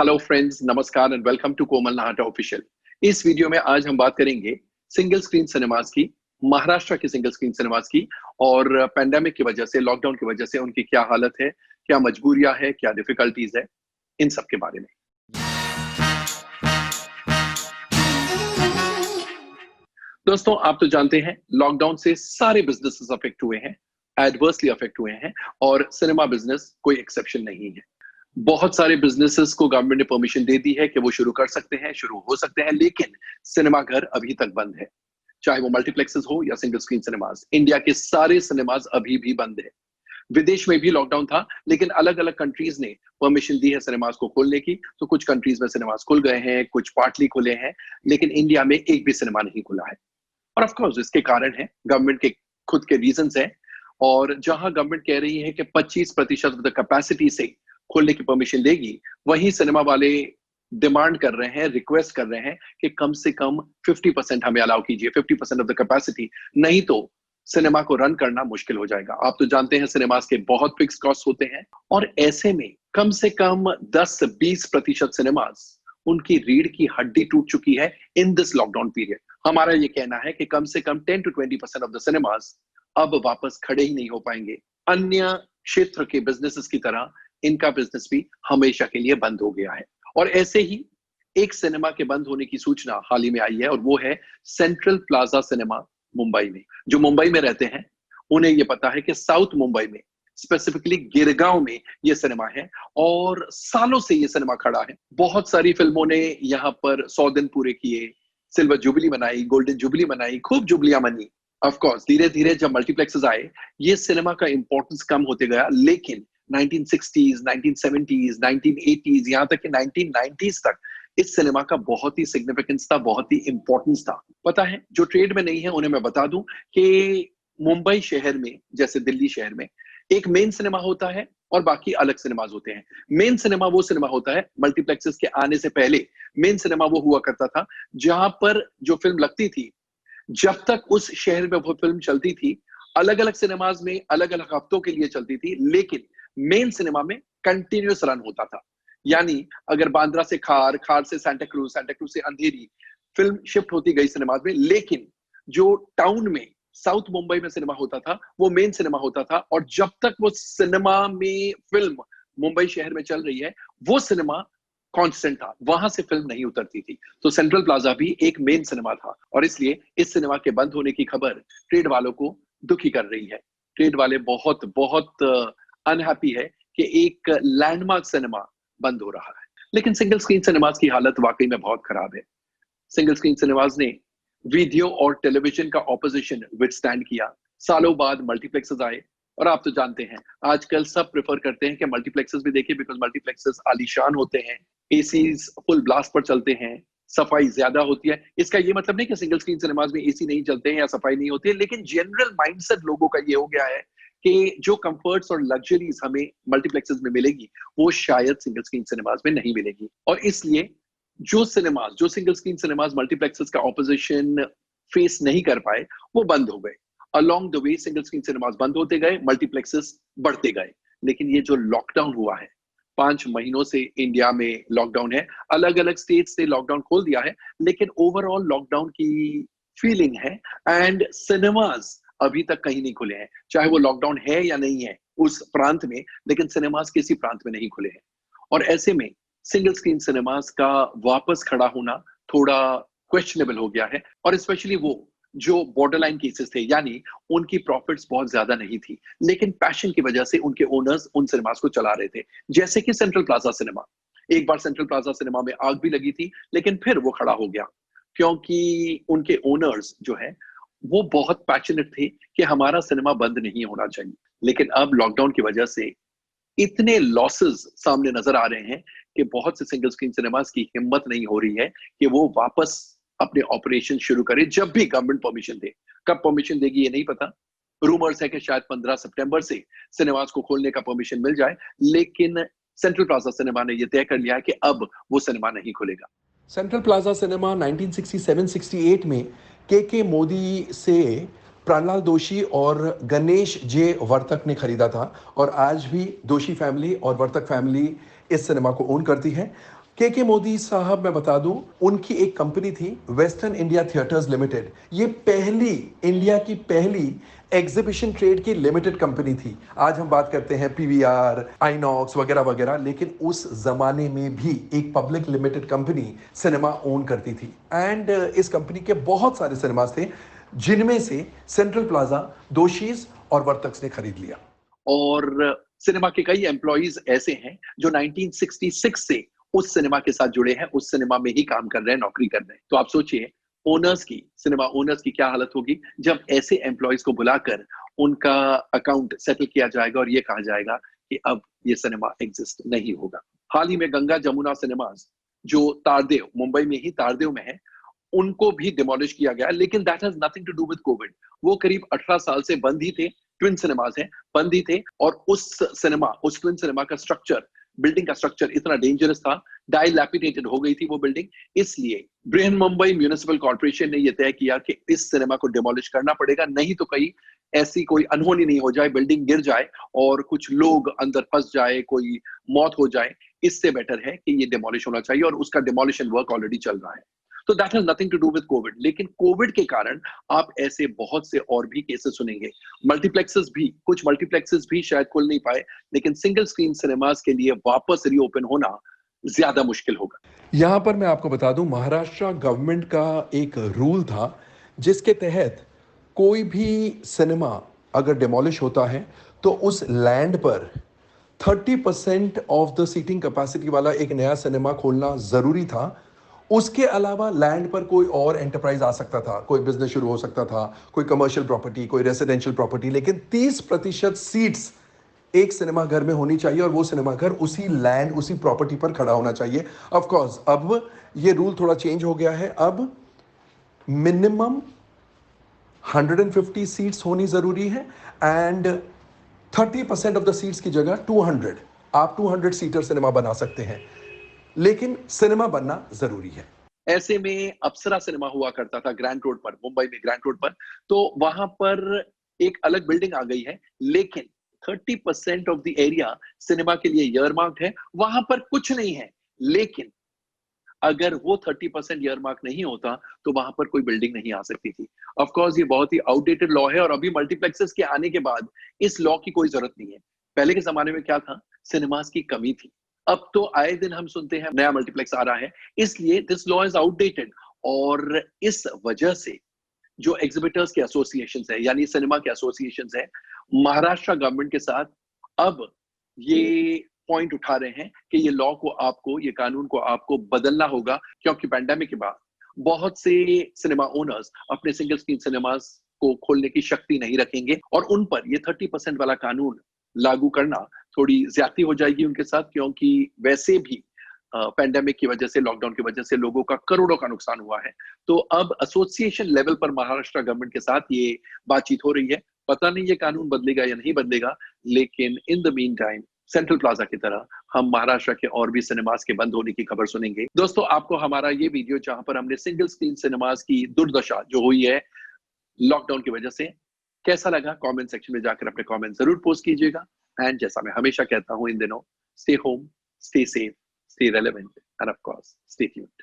Hello friends, नमस्कार and welcome to Komal Nahata official. इस video में आज हम बात करेंगे सिंगल स्क्रीन सिनेमास की, महाराष्ट्र की सिंगल स्क्रीन सिनेमास की और पैंडेमिक की वजह से, लॉकडाउन की वजह से उनकी क्या हालत है, क्या मजबूरियां है, क्या डिफिकल्टीज है, इन सब के बारे में। दोस्तों, आप तो जानते हैं लॉकडाउन से सारे बिजनेसेस अफेक्ट हुए हैं, एडवर्सली अफेक्ट हुए हैं और सिनेमा बिजनेस कोई एक्सेप्शन नहीं है। बहुत सारे बिजनेसेस को गवर्नमेंट ने परमिशन दे दी है कि वो शुरू कर सकते हैं, शुरू हो सकते हैं, लेकिन सिनेमा घर अभी तक बंद है। चाहे वो मल्टीप्लेक्सेस हो या सिंगल स्क्रीन सिनेमाज, इंडिया के सारे सिनेमाज अभी भी बंद है। विदेश में भी लॉकडाउन था, लेकिन अलग अलग कंट्रीज ने परमिशन दी है सिनेमाज को खोलने की। तो कुछ कंट्रीज में सिनेमाज खुल गए हैं, कुछ पार्टली खुले हैं, लेकिन इंडिया में एक भी सिनेमा नहीं खुला है। और ऑफ कोर्स इसके कारण है गवर्नमेंट के खुद के रीजंस हैं। और जहां गवर्नमेंट कह रही है कि 25% ऑफ द कैपेसिटी से खोलने की परमिशन देगी, वहीं सिनेमा वाले डिमांड कर रहे हैं, रिक्वेस्ट कर रहे हैं कि कम से कम 50% हमें अलाउ कीजिए, 50% ऑफ द कैपेसिटी, नहीं तो सिनेमा को रन करना मुश्किल हो जाएगा। आप तो जानते हैं सिनेमास के बहुत फिक्स कॉस्ट होते हैं और ऐसे में कम से कम 10-20% सिनेमास उनकी रीढ़ की हड्डी टूट चुकी है इन दिस लॉकडाउन पीरियड। हमारा ये कहना है कि कम से कम 10-20% ऑफ द सिनेमास अब वापस खड़े ही नहीं हो पाएंगे। अन्य क्षेत्र के बिजनेसेस की तरह इनका बिजनेस भी हमेशा के लिए बंद हो गया है। और ऐसे ही एक सिनेमा के बंद होने की सूचना हाल ही में आई है और वो है सेंट्रल प्लाजा सिनेमा मुंबई में। जो मुंबई में रहते हैं उन्हें ये पता है कि साउथ मुंबई में, स्पेसिफिकली गिरगांव में ये सिनेमा है और सालों से ये सिनेमा खड़ा है। बहुत सारी फिल्मों ने यहाँ पर 100 दिन पूरे किए, सिल्वर जुबली बनाई, गोल्डन जुबली बनाई, खूब जुबलियां मनी। ऑफ कोर्स धीरे धीरे जब मल्टीप्लेक्सेस आए, ये सिनेमा का इंपॉर्टेंस कम होते गया, लेकिन 1960s, 1970s, 1980s, यहाँ तक कि 1990s तक इस सिनेमा का बहुत ही सिग्निफिकेंस था, बहुत ही इंपॉर्टेंस था। पता है, जो ट्रेड में नहीं है उन्हें मैं बता दूं कि मुंबई शहर में, जैसे दिल्ली शहर में, एक मेन सिनेमा होता है और बाकी अलग सिनेमाज होते हैं। मेन सिनेमा वो सिनेमा होता है, मल्टीप्लेक्सेस के आने से पहले मेन सिनेमा वो हुआ करता था जहां पर जो फिल्म लगती थी, जब तक उस शहर में वो फिल्म चलती थी, अलग अलग सिनेमाज में अलग अलग हफ्तों के लिए चलती थी, लेकिन मेन सिनेमा में कंटिन्यूस रन होता था। यानी अगर बांद्रा से खार, खार से सांता क्रूज, सांता क्रूज से अंधेरी, फिल्म शिफ्ट होती गई सिनेमाज में, लेकिन जो टाउन में, साउथ मुंबई में सिनेमा होता था वो मेन सिनेमा होता था। और जब तक वो सिनेमा में फिल्म मुंबई शहर में चल रही है, वो सिनेमा कांस्टेंट था, वहां से फिल्म नहीं उतरती थी। तो सेंट्रल प्लाजा भी एक मेन सिनेमा था और इसलिए इस सिनेमा के बंद होने की खबर ट्रेड वालों को दुखी कर रही है। ट्रेड वाले बहुत बहुत अनहैप्पी है कि एक लैंडमार्क सिनेमा बंद हो रहा है। लेकिन सिंगल स्क्रीन सिनेमाज की हालत वाकई में बहुत खराब है। सिंगल स्क्रीन सिनेमाज ने वीडियो और टेलीविजन का ऑपोजिशन विथस्टैंड किया। सालों बाद मल्टीप्लेक्सेस आए और आप तो जानते हैं आजकल सब प्रेफर करते हैं कि मल्टीप्लेक्सेस भी देखिए, बिकॉज मल्टीप्लेक्सेस आलीशान होते हैं, एसीज फुल ब्लास्ट पर चलते हैं, सफाई ज्यादा होती है। इसका ये मतलब नहीं कि सिंगल स्क्रीन सिनेमाज में एसी नहीं चलते हैं या सफाई नहीं होती है, लेकिन जनरल माइंडसेट लोगों का ये हो गया है कि जो कंफर्ट्स और लग्जरीज हमें मल्टीप्लेक्सेस में मिलेगी वो शायद सिंगल स्क्रीन सिनेमाज में नहीं मिलेगी। और इसलिए जो सिनेमाज, जो सिंगल स्क्रीन सिनेमाज मल्टीप्लेक्सेस का ऑपोजिशन फेस नहीं कर पाए, वो बंद हो गए। Along the way single screen cinemas बंद होते गए, मल्टीप्लेक्सेस बढ़ते गए। लेकिन ये जो लॉकडाउन हुआ है, 5 महीनों से इंडिया में लॉकडाउन है, अलग अलग स्टेट्स ने लॉकडाउन खोल दिया है, लेकिन ओवरऑल लॉकडाउन की फीलिंग है। एंड सिनेमाज अभी तक कहीं नहीं खुले हैं, चाहे वो लॉकडाउन है या नहीं है उस प्रांत में, लेकिन सिनेमाज किसी प्रांत में नहीं खुले हैं। और ऐसे में सिंगल स्क्रीन सिनेमास का वापस खड़ा होना थोड़ा क्वेश्चनेबल हो गया है। और स्पेशली वो जो बॉर्डर लाइन केसेस थे, यानी उनकी प्रॉफिट्स बहुत ज्यादा नहीं थी, लेकिन पैशन की वजह से उनके ओनर्स उन सिनेमास को चला रहे थे। जैसे कि सेंट्रल प्लाजा सिनेमा, एक बार सेंट्रल प्लाजा सिनेमा में आग भी लगी थी, लेकिन फिर वो खड़ा हो गया क्योंकि उनके ओनर्स जो है वो बहुत पैशनेट थे कि हमारा सिनेमा बंद नहीं होना चाहिए। लेकिन अब लॉकडाउन की वजह से इतने लॉसेस सामने नजर आ रहे हैं कि बहुत से सिंगल स्क्रीन सिनेमास की हिम्मत नहीं हो रही है कि वो वापस अपने ऑपरेशन शुरू करे, जब भी गवर्नमेंट परमिशन दे। कब परमिशन देगी ये नहीं पता। रूमर्स है कि शायद 15 सितंबर से सिनेमास को खोलने का परमिशन मिल जाए, लेकिन सेंट्रल प्लाजा सिनेमा ने यह तय कर लिया है कि अब वो सिनेमा नहीं खुलेगा। सेंट्रल प्लाजा सिनेमा 1967-68 में के मोदी से प्रहलाद जोशी और गणेश जे वर्तक ने खरीदा था और आज भी जोशी फैमिली और वर्तक फैमिली इस सिनेमा को ओन करती है। के मोदी साहब, मैं बता दूं, उनकी एक कंपनी थी वेस्टर्न इंडिया थिएटर्स लिमिटेड। ये पहली, इंडिया की पहली एग्जीबिशन ट्रेड की लिमिटेड कंपनी थी। आज हम बात करते हैं पीवीआर, आइनॉक्स वगैरह वगैरह, लेकिन उस जमाने में भी एक public limited company cinema own करती थी। एंड इस कंपनी के बहुत सारे सिनेमास थे, जिनमें से सेंट्रल प्लाजा, दोशीज और वर्तक्स ने खरीद लिया। और सिनेमा के कई एम्प्लॉइज ऐसे हैं जो 1966 से उस सिनेमा के साथ जुड़े हैं, उस सिनेमा में ही काम कर रहे हैं, नौकरी कर रहे हैं। तो आप सोचिए ओनर्स की, सिनेमा ओनर्स की क्या हालत होगी जब ऐसे एम्प्लॉइज को बुलाकर उनका अकाउंट सेटल किया जाएगा और ये कहा जाएगा कि अब ये सिनेमा एग्जिस्ट नहीं होगा। हाल ही में गंगा जमुना सिनेमाज जो तारदेव, मुंबई में ही तारदेव में है, उनको भी डिमोलिश किया गया, लेकिन that has nothing to do with Covid. वो करीब 18 साल से बंद ही थे, ट्विन सिनेमाज हैं, बंद ही थे, और उस ट्विन सिनेमा का स्ट्रक्चर, बिल्डिंग का स्ट्रक्चर इतना डेंजरस था, डाइलैपिडेटेड हो गई थी वो बिल्डिंग। इसलिए बृहन मुंबई म्युनिसिपल कॉर्पोरेशन ने यह तय किया कि इस सिनेमा को डिमोलिश करना पड़ेगा, नहीं तो कहीं ऐसी कोई अनहोनी नहीं हो जाए, बिल्डिंग गिर जाए और कुछ लोग अंदर फंस जाए, कोई मौत हो जाए। इससे बेटर है कि ये डिमोलिश होना चाहिए, और उसका डिमोलिशन वर्क ऑलरेडी चल रहा है। तो that has nothing to do with Covid. लेकिन कोविड के कारण आप ऐसे बहुत से और भी केसेस सुनेंगे। कुछ मल्टीप्लेक्सेस भी शायद खुल नहीं पाए, लेकिन सिंगल स्क्रीन सिनेमास के लिए वापस रीओपन होना ज्यादा मुश्किल होगा। यहां पर मैं आपको बता दूं, महाराष्ट्र गवर्नमेंट का एक रूल था जिसके तहत कोई भी सिनेमा अगर डिमोलिश होता है तो उस लैंड पर 30% ऑफ द सीटिंग कैपेसिटी वाला एक नया सिनेमा खोलना जरूरी था। उसके अलावा लैंड पर कोई और एंटरप्राइज आ सकता था, कोई बिजनेस शुरू हो सकता था, कोई कमर्शियल प्रॉपर्टी, कोई रेसिडेंशियल प्रॉपर्टी, लेकिन 30% सीट्स एक सिनेमा घर में होनी चाहिए, और वो सिनेमा घर उसी लैंड, उसी प्रॉपर्टी पर खड़ा होना चाहिए। ऑफ कोर्स अब ये रूल थोड़ा चेंज हो गया है। अब मिनिमम 150 सीट्स होनी जरूरी है, एंड 30% ऑफ द सीट्स की जगह 200, आप 200 सीटर सिनेमा बना सकते हैं, लेकिन सिनेमा बनना जरूरी है। ऐसे में अप्सरा सिनेमा हुआ करता था ग्रैंड रोड पर, मुंबई में ग्रैंड रोड पर। तो वहां पर एक अलग बिल्डिंग आ गई है, लेकिन 30% ऑफ द एरिया सिनेमा के लिए ईयरमार्क्ड है, वहां पर कुछ नहीं है। लेकिन अगर वो 30% ईयरमार्क नहीं होता तो वहां पर कोई बिल्डिंग नहीं आ सकती थी। ऑफ कोर्स ये बहुत ही आउटडेटेड लॉ है, और अभी मल्टीप्लेक्सेस के आने के बाद इस लॉ की कोई जरूरत नहीं है। पहले के जमाने में क्या था, सिनेमास की कमी थी। अब तो आए दिन हम सुनते हैं नया मल्टीप्लेक्स आ रहा है, इसलिए दिस लॉ इज आउटडेटेड। और इस वजह से जो एग्जिबिटर्स के एसोसिएशन है, यानी सिनेमा के एसोसिएशन है, महाराष्ट्र गवर्नमेंट के साथ अब ये पॉइंट उठा रहे हैं कि ये लॉ को आपको, ये कानून को आपको बदलना होगा, क्योंकि पैंडेमिक के बाद बहुत से सिनेमा ओनर्स अपने सिंगल स्क्रीन सिनेमास को खोलने की शक्ति नहीं रखेंगे, और उन पर ये 30% वाला कानून लागू करना थोड़ी ज्यादती हो जाएगी उनके साथ, क्योंकि वैसे भी पैंडेमिक की वजह से, लॉकडाउन की वजह से लोगों का करोड़ों का नुकसान हुआ है। तो अब एसोसिएशन लेवल पर महाराष्ट्र गवर्नमेंट के साथ ये बातचीत हो रही है। पता नहीं ये कानून बदलेगा या नहीं बदलेगा, लेकिन in the mean time central plaza की तरह हम महाराष्ट्र के और भी सिनेमास के बंद होने की खबर सुनेंगे। दोस्तों, आपको हमारा ये वीडियो, जहां पर हमने सिंगल स्क्रीन सिनेमास की दुर्दशा जो हुई है लॉकडाउन की वजह से, कैसा लगा, कमेंट सेक्शन में जाकर अपने कमेंट जरूर पोस्ट कीजिएगा। एंड जैसा मैं हमेशा कहता हूं इन दिनों, stay home, stay safe, stay relevant, and of course, stay tuned.